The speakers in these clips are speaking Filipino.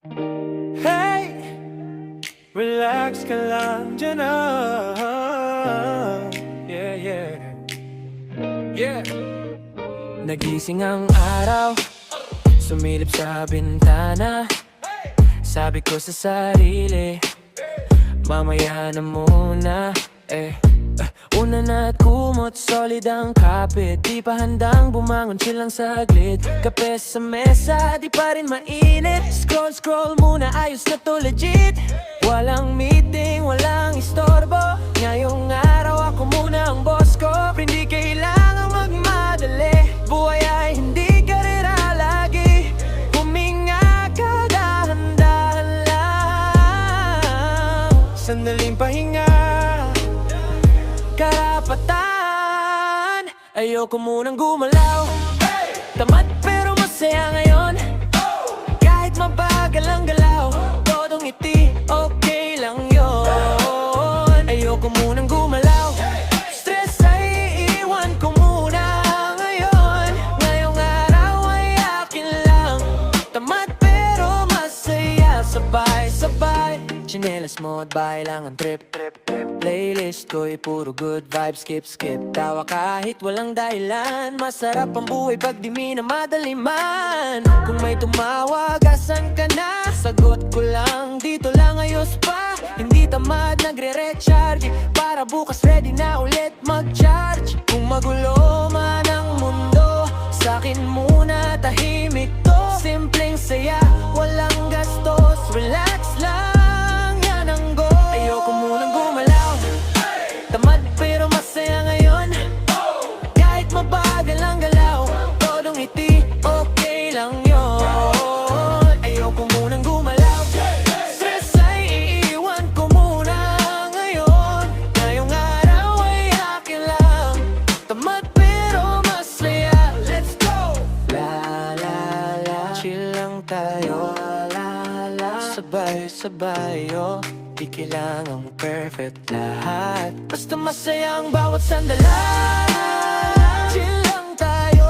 Hey, relax ka lang dyan Yeah, yeah, yeah. Nagising ang araw, sumilip sa bintana. Sabi ko sa sarili, mamaya na muna una na't kumot, solid ang kapit. Di pa handang bumangon, chill lang saglit. Kape sa mesa, di pa rin mainit. Scroll, scroll muna, ayos na to legit. Walang meeting, walang istorbo. Ngayong araw ako muna ang boss ko. Hindi kailangang magmadali. Buhay ay hindi karera lagi. Huminga ka, dahan-dahan lang. Sandaling pahinga, karapatan. Ayoko munang gumalaw. Tamad pero masaya ngayon. Kahit mabagal ang galaw, todong ngiti, okay lang yon. Ayoko munang gumalaw. Stress ay iiwan ko muna ngayon. Ngayong araw ay akin lang. Tamad pero masaya, sabay-sabay. Chinelas mo at bahay lang ang trip. Playlist ko'y puro good vibes, skip, skip. Tawa kahit walang dahilan. Masarap ang buhay pag di minamadaliman. Kung may tumawag, asan ka na? Sagot ko lang, dito lang ayos pa. Hindi tamad, nagre-recharge para bukas ready na ulit mag-charge. Kung magulo man ang mundo, sa'kin muna tahimik to. Simpleng saya, walang gastos. Relax lang, yan ang goal. Ayoko munang gumalaw. Tamad pero masaya ngayon. Kahit mabagal ang galaw, todong ngiti, okay lang yon. Ayoko munang gumalaw. Stress ay iiwan ko muna ngayon. Ngayong araw ay akin lang. Tamad pero masaya, let's go! La la la, chill lang tayo. La la, sabay-sabay oh. Di kailangang perfect lahat, basta masaya ang bawat sandalan. Chill lang tayo,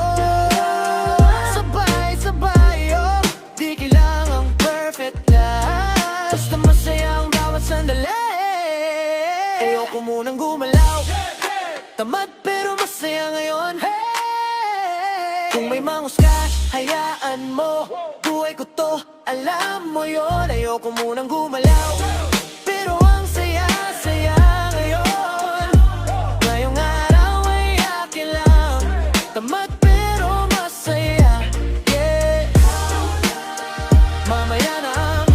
sabay-sabay oh. Di kailangang perfect lahat, basta masaya ang bawat sandali. Ayoko munang gumalaw. Tamad pero masaya ngayon. Kung may manghusga, hayaan mo. Buhay ko to, alam mo yon. Ayoko munang gumalaw. Pero ang saya-saya ngayon. Ngayong araw ay akin lang. Tamad pero masaya, yeah. Mamaya na ang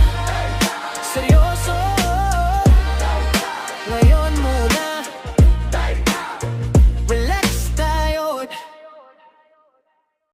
seryoso. Ngayon muna